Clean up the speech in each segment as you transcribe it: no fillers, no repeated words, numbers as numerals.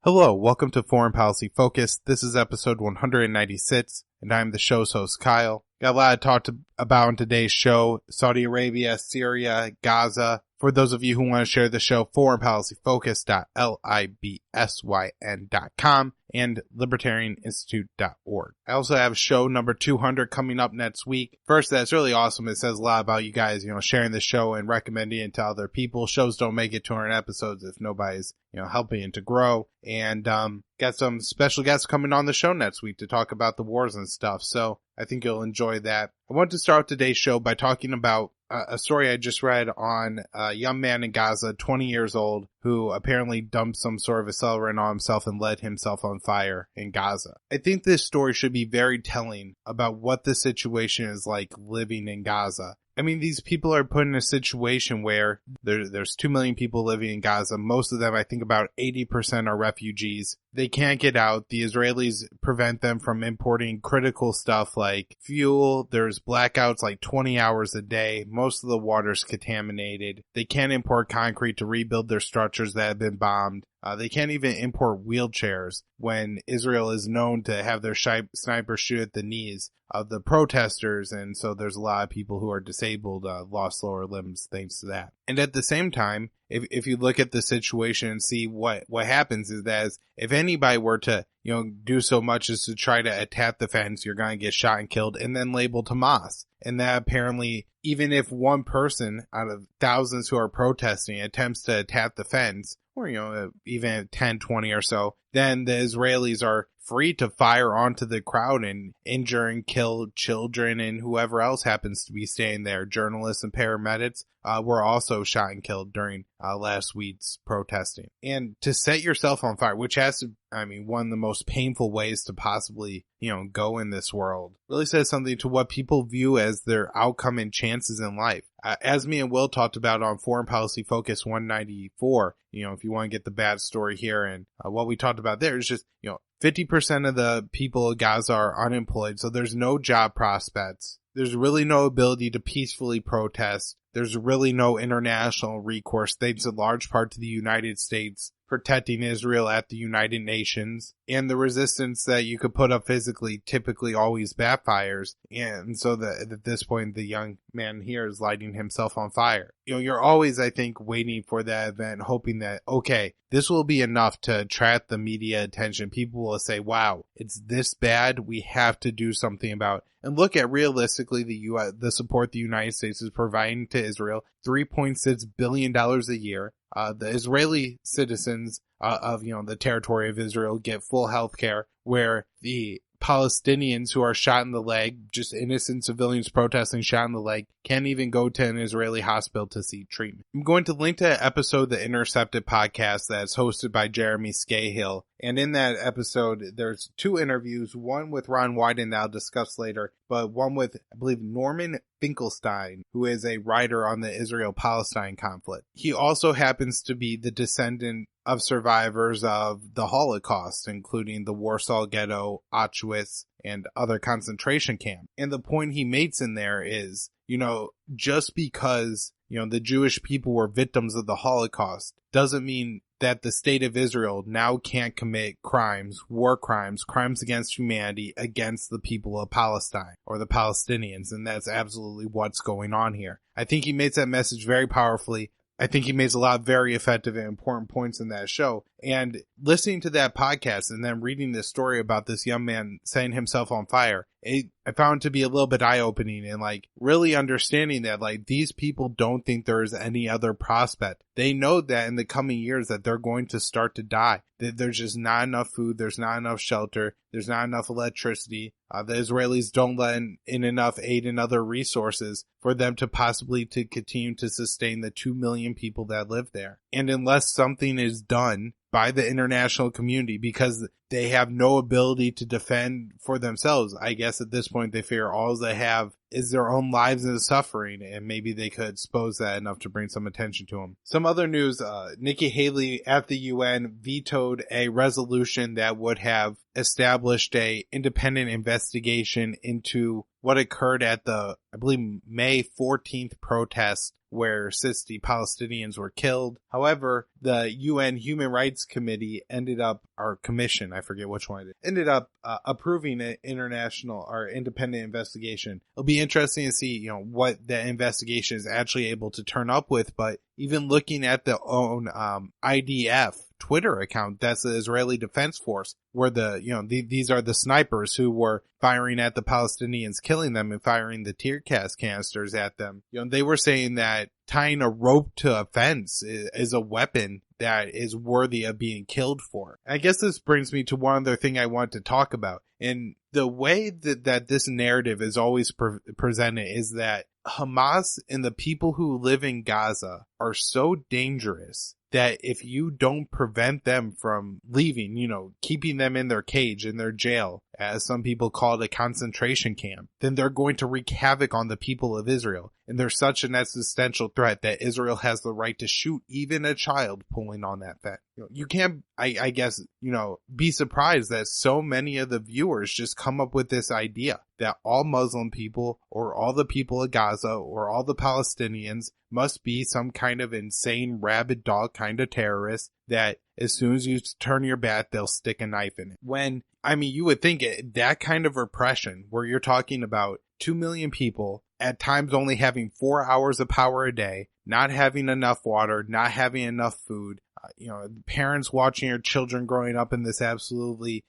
Hello, welcome to Foreign Policy Focus. This is episode 196, and I'm the show's host, Kyle. Got a lot to talk about in today's show: Saudi Arabia, Syria, Gaza. For those of you who want to share the show, foreignpolicyfocus.libsyn.com and libertarianinstitute.org. I also have show number 200 coming up next week. First, that's really awesome. It says a lot about you guys, sharing the show and recommending it to other people. Shows don't make it 200 episodes if nobody's, helping it to grow. And, got some special guests coming on the show next week to talk about the wars and stuff. So I think you'll enjoy that. I want to start today's show by talking about a story I just read on a young man in Gaza, 20 years old, who apparently dumped some sort of accelerant on himself and lit himself on fire in Gaza. I think this story should be very telling about what the situation is like living in Gaza. I mean, these people are put in a situation where there's 2 million people living in Gaza. Most of them, I think about 80% are refugees. They can't get out. The Israelis prevent them from importing critical stuff like fuel. There's blackouts like 20 hours a day. Most of the water's contaminated. They can't import concrete to rebuild their structures that have been bombed. They can't even import wheelchairs when Israel is known to have their snipers shoot at the knees of the protesters, and so there's a lot of people who are disabled, lost lower limbs thanks to that. And at the same time, if you look at the situation and see what happens is that if anybody were to, do so much as to try to attack the fence, you're going to get shot and killed and then labeled Hamas. And that apparently, even if one person out of thousands who are protesting attempts to attack the fence, or, even 10, 20 or so, then the Israelis are free to fire onto the crowd and injure and kill children and whoever else happens to be staying there. Journalists and paramedics were also shot and killed during last week's protesting. And to set yourself on fire, which has to, one of the most painful ways to possibly, go in this world, really says something to what people view as their outcome and chances in life. As me and Will talked about on Foreign Policy Focus 194, if you want to get the bad story here, and what we talked about there is just, 50% of the people of Gaza are unemployed, so there's no job prospects. There's really no ability to peacefully protest. There's really no international recourse, thanks in large part to the United States protecting Israel at the United Nations, and the resistance that you could put up physically typically always backfires. And so at this point, the young man here is lighting himself on fire. You're always, I think, waiting for that event, hoping that, okay, this will be enough to attract the media attention. People will say, wow, it's this bad. We have to do something about it. And look at realistically the support the United States is providing to Israel, $3.6 billion a year. The Israeli citizens of the territory of Israel get full health care, where the Palestinians who are shot in the leg, just innocent civilians protesting shot in the leg, can't even go to an Israeli hospital to seek treatment. I'm going to link to an episode of the Intercepted podcast that's hosted by Jeremy Scahill. And in that episode, there's 2 interviews, one with Ron Wyden that I'll discuss later, but one with, I believe, Norman Finkelstein, who is a writer on the Israel-Palestine conflict. He also happens to be the descendant of survivors of the Holocaust, including the Warsaw Ghetto, Auschwitz, and other concentration camps. And the point he makes in there is, just because, the Jewish people were victims of the Holocaust doesn't mean that the state of Israel now can't commit crimes, war crimes, crimes against humanity against the people of Palestine or the Palestinians. And that's absolutely what's going on here. I think he makes that message very powerfully. I think he makes a lot of very effective and important points in that show. And listening to that podcast and then reading this story about this young man setting himself on fire, I found it to be a little bit eye-opening and really understanding that these people don't think there is any other prospect. They know that in the coming years that they're going to start to die. That there's just not enough food. There's not enough shelter. There's not enough electricity. The Israelis don't let in enough aid and other resources for them to possibly to continue to sustain the 2 million people that live there. And unless something is done by the international community, because they have no ability to defend for themselves, I guess at this point they figure all they have is their own lives and suffering, and maybe they could expose that enough to bring some attention to them. Some other news, Nikki Haley at the UN vetoed a resolution that would have established a independent investigation into what occurred at the, I believe, May 14th protest where 60 Palestinians were killed. However, the UN Human Rights Committee ended up, or commission, I forget which one it is, ended up approving an international or independent investigation. It'll be interesting to see, what the investigation is actually able to turn up with, but even looking at the own IDF Twitter account, that's the Israeli Defense Force, where these are the snipers who were firing at the Palestinians, killing them and firing the tear gas canisters at them. They were saying that tying a rope to a fence is a weapon that is worthy of being killed for. I guess this brings me to one other thing I want to talk about. And the way that this narrative is always presented is that Hamas and the people who live in Gaza are so dangerous that if you don't prevent them from leaving, keeping them in their cage, in their jail, as some people call it, a concentration camp, then they're going to wreak havoc on the people of Israel. And they're such an existential threat that Israel has the right to shoot even a child pulling on that fence. You can't, I guess, be surprised that so many of the viewers just come up with this idea that all Muslim people or all the people of Gaza or all the Palestinians must be some kind of insane rabid dog kind of terrorist that as soon as you turn your back, they'll stick a knife in it. When, you would think that kind of repression where you're talking about 2 million people at times only having 4 hours of power a day, not having enough water, not having enough food, parents watching your children growing up in this absolutely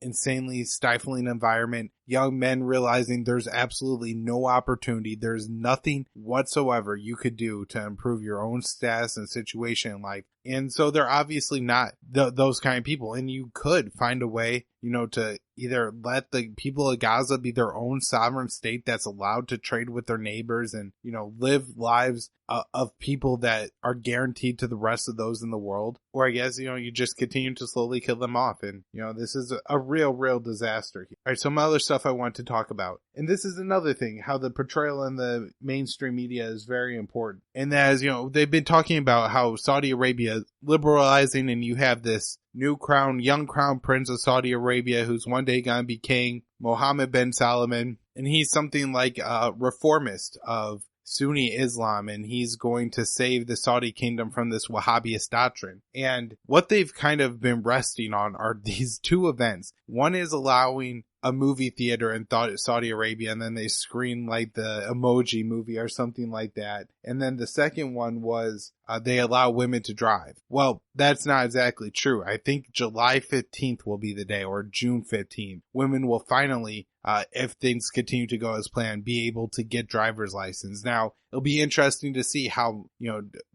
insanely stifling environment, young men realizing there's absolutely no opportunity, there's nothing whatsoever you could do to improve your own status and situation in life. And so they're obviously not those kind of people. And you could find a way, to either let the people of Gaza be their own sovereign state that's allowed to trade with their neighbors and, live lives of people that are guaranteed to the rest of those in the world. Or I guess, you just continue to slowly kill them off. And, this is a real disaster here. All right, some other stuff I want to talk about. And this is another thing, how the portrayal in the mainstream media is very important. And that is, they've been talking about how Saudi Arabia is liberalizing, and you have this young crown prince of Saudi Arabia who's one day going to be king, Mohammed bin Salman. And he's something like a reformist of Sunni Islam, and he's going to save the Saudi kingdom from this Wahhabist doctrine. And what they've kind of been resting on are these two events. One is allowing a movie theater in Saudi Arabia, and then they screen like the Emoji Movie or something like that. And then the second one was they allow women to drive. Well, that's not exactly true. I think July 15th will be the day, or June 15th. Women will finally, if things continue to go as planned, be able to get driver's license. Now, it'll be interesting to see how,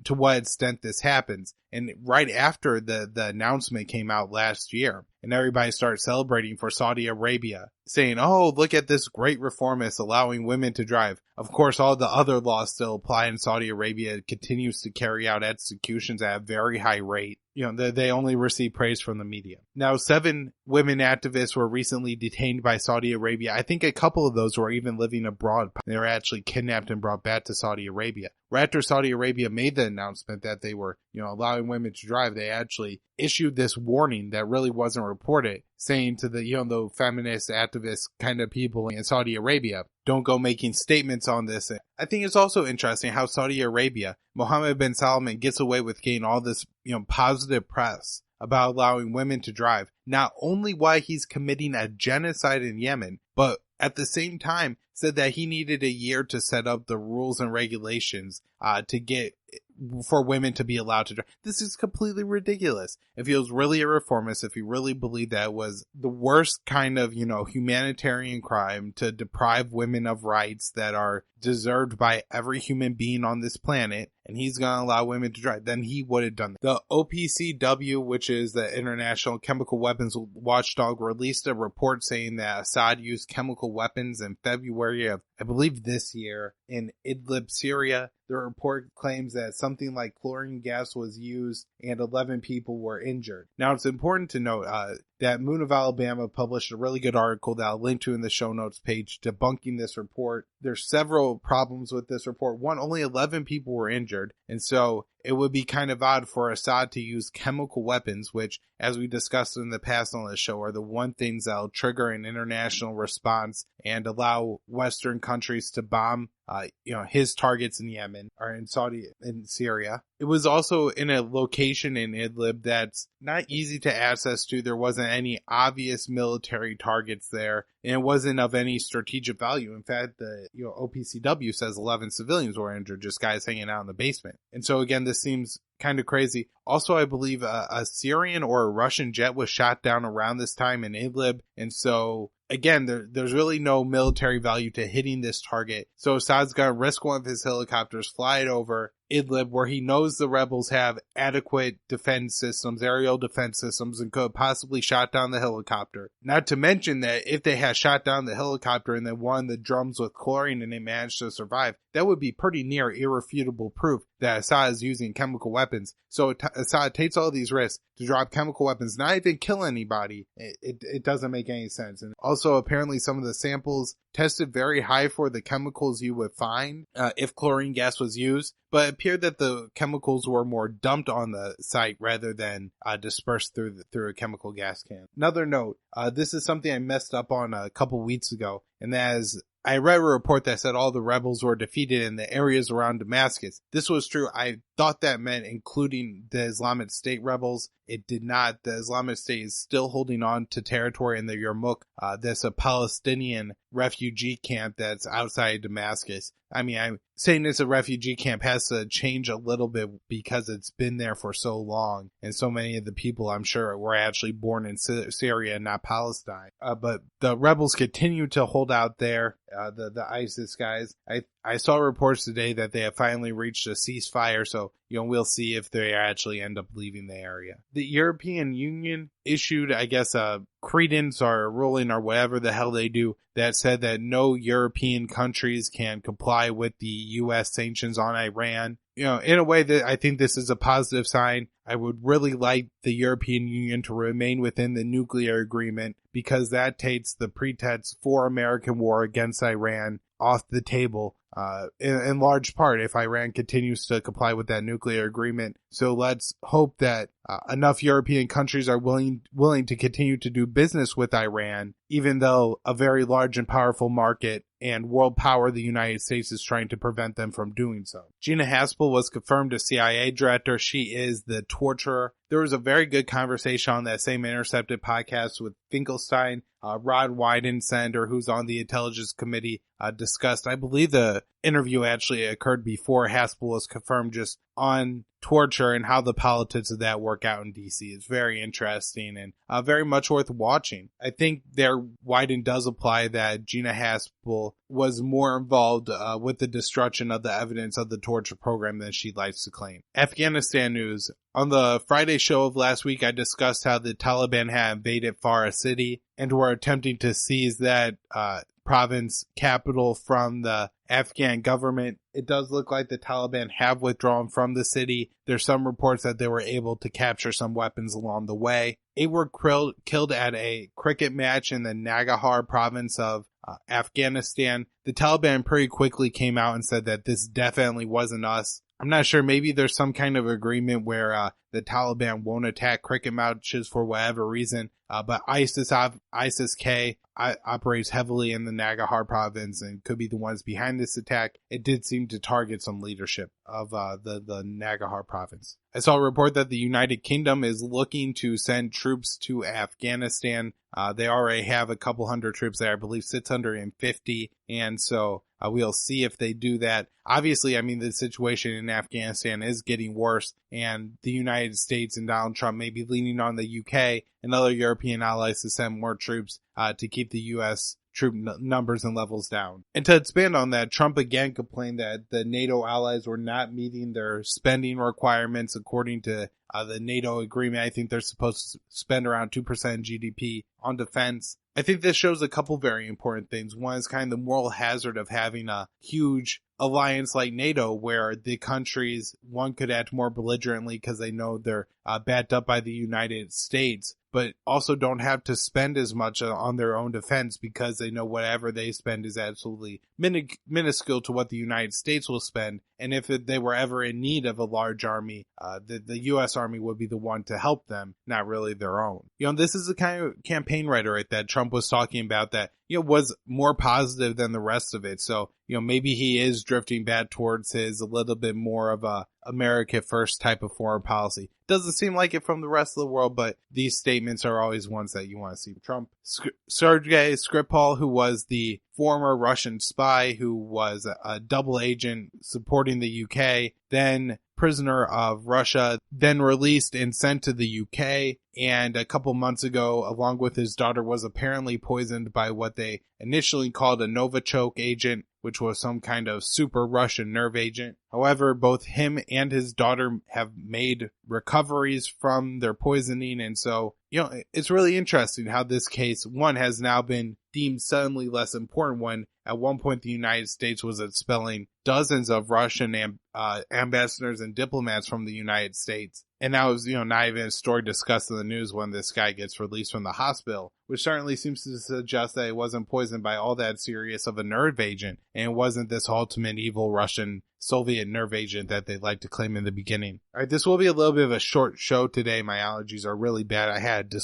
to what extent this happens. And right after the announcement came out last year, and everybody started celebrating for Saudi Arabia, saying, oh, look at this great reformist allowing women to drive. Of course, all the other laws still apply in Saudi Arabia. It continues to carry out executions at a very high rate. They only receive praise from the media. Now, 7 women activists were recently detained by Saudi Arabia. I think a couple of those were even living abroad. They were actually kidnapped and brought back to Saudi Arabia. Right after Saudi Arabia made the announcement that they were, allowing women to drive, they actually issued this warning that really wasn't reported, saying to the, the feminist activist kind of people in Saudi Arabia, don't go making statements on this. And I think it's also interesting how Saudi Arabia, Mohammed bin Salman, gets away with getting all this, positive press about allowing women to drive, not only while he's committing a genocide in Yemen, but at the same time said that he needed a year to set up the rules and regulations for women to be allowed to drive. This is completely ridiculous. If he was really a reformist, if he really believed that it was the worst kind of, humanitarian crime to deprive women of rights that are deserved by every human being on this planet, and he's going to allow women to drive, then he would have done that. The OPCW, which is the International Chemical Weapons Watchdog, released a report saying that Assad used chemical weapons in February of I believe this year, in Idlib, Syria. The report claims that something like chlorine gas was used and 11 people were injured. Now, it's important to note that Moon of Alabama published a really good article that I'll link to in the show notes page debunking this report. There's several problems with this report. One, only 11 people were injured, and so it would be kind of odd for Assad to use chemical weapons, which, as we discussed in the past on this show, are the one things that will trigger an international response and allow Western countries to bomb his targets in Yemen or in Syria. It was also in a location in Idlib that's not easy to access to. There wasn't any obvious military targets there, and it wasn't of any strategic value. In fact, the OPCW says 11 civilians were injured, just guys hanging out in the basement. And so again, this seems kind of crazy. Also, I believe a Syrian or a Russian jet was shot down around this time in Idlib, and so again, there's really no military value to hitting this target. So Assad's going to risk one of his helicopters, fly it over Idlib, where he knows the rebels have adequate defense systems, aerial defense systems, and could possibly shot down the helicopter. Not to mention that if they had shot down the helicopter and then won the drums with chlorine and they managed to survive, that would be pretty near irrefutable proof that Assad is using chemical weapons. So Assad takes all these risks to drop chemical weapons, not even kill anybody. It doesn't make any sense. And also, apparently, some of the samples tested very high for the chemicals you would find if chlorine gas was used, but it appeared that the chemicals were more dumped on the site rather than dispersed through a chemical gas can. Another note, this is something I messed up on a couple weeks ago, and that is, I read a report that said all the rebels were defeated in the areas around Damascus. This was true. I thought that meant including the Islamic State rebels. It did not. The Islamic State is still holding on to territory in the Yarmouk. That's a Palestinian refugee camp that's outside Damascus. I mean, I'm saying it's a refugee camp has to change a little bit because it's been there for so long. And so many of the people, I'm sure, were actually born in Syria and not Palestine. But the rebels continue to hold out there, the ISIS guys. I saw reports today that they have finally reached a ceasefire, so we'll see if they actually end up leaving the area. The European Union issued, I guess, a credence or a ruling or whatever the hell they do that said that no European countries can comply with the U.S. sanctions on Iran. In a way that I think this is a positive sign. I would really like the European Union to remain within the nuclear agreement because that takes the pretext for American war against Iran off the table. In large part, if Iran continues to comply with that nuclear agreement. So let's hope that enough European countries are willing to continue to do business with Iran, even though a very large and powerful market and world power, the United States, is trying to prevent them from doing so. Gina Haspel was confirmed as CIA director. She is the torturer. There was a very good conversation on that same Intercepted podcast with Finkelstein. Rod Wyden, senator, who's on the Intelligence Committee, discussed. I believe the interview actually occurred before Haspel was confirmed, just on torture and how the politics of that work out in D.C. It's very interesting and very much worth watching. I think there Wyden does apply that Gina Haspel was more involved with the destruction of the evidence of the torture program than she likes to claim. Afghanistan news. On the Friday show of last week, I discussed how the Taliban had invaded Farah City and were attempting to seize that province capital from the Afghan government. It does look like the Taliban have withdrawn from the city. There's some reports that they were able to capture some weapons along the way. 8 were killed at a cricket match in the Nangarhar province of Afghanistan. The Taliban pretty quickly came out and said that this definitely wasn't us. I'm not sure. Maybe there's some kind of agreement where the Taliban won't attack cricket matches for whatever reason. But ISIS-K operates heavily in the Nangarhar province and could be the ones behind this attack. It did seem to target some leadership of the Nangarhar province. I saw a report that the United Kingdom is looking to send troops to Afghanistan. They already have a couple hundred troops there, I believe 650. And so we'll see if they do that. Obviously, I mean, the situation in Afghanistan is getting worse, and the United States and Donald Trump may be leaning on the UK and other European allies to send more troops to keep the U.S. troop numbers and levels down. And to expand on that, Trump again complained that the NATO allies were not meeting their spending requirements according to the NATO agreement. I think they're supposed to spend around 2% GDP on defense. I think this shows a couple very important things. One is kind of the moral hazard of having a huge alliance like NATO where the countries, one could act more belligerently because they know they're backed up by the United States, but also don't have to spend as much on their own defense because they know whatever they spend is absolutely minuscule to what the United States will spend. And if they were ever in need of a large army, the U.S. Army would be the one to help them, not really their own. This is the kind of campaign rhetoric that Trump was talking about that, was more positive than the rest of it. So, maybe he is drifting back towards his a little bit more of a America first type of foreign policy. Doesn't seem like it from the rest of the world, but these statements are always ones that you want to see from Trump. Sergei Skripal, who was the former Russian spy who was a double agent supporting the UK, then prisoner of Russia, then released and sent to the UK, and a couple months ago, along with his daughter, was apparently poisoned by what they initially called a Novichok agent, which was some kind of super Russian nerve agent. However, both him and his daughter have made recoveries from their poisoning, and so, it's really interesting how this case, one, has now been deemed suddenly less important when at one point the United States was expelling dozens of Russian ambassadors and diplomats from the United States. And now is, not even a story discussed in the news when this guy gets released from the hospital, which certainly seems to suggest that it wasn't poisoned by all that serious of a nerve agent, and it wasn't this ultimate evil Russian Soviet nerve agent that they like to claim in the beginning. All right, this will be a little bit of a short show today. My allergies are really bad. I had to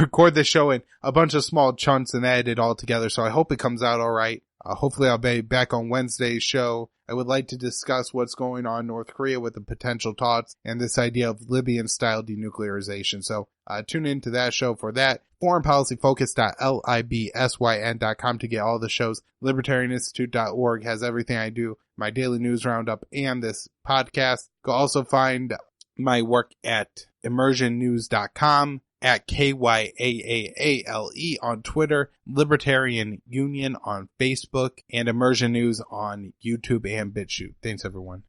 record the show in a bunch of small chunks and edit it all together, so I hope it comes out all right. Hopefully I'll be back on Wednesday's show. I would like to discuss what's going on in North Korea with the potential talks and this idea of Libyan-style denuclearization. So tune into that show for that. foreignpolicyfocus.libsyn.com to get all the shows. Libertarianinstitute.org has everything I do, my daily news roundup, and this podcast. You can also find my work at immersionnews.com, at KYAAALE on Twitter, Libertarian Union on Facebook, and Immersion News on YouTube and BitChute. Thanks, everyone.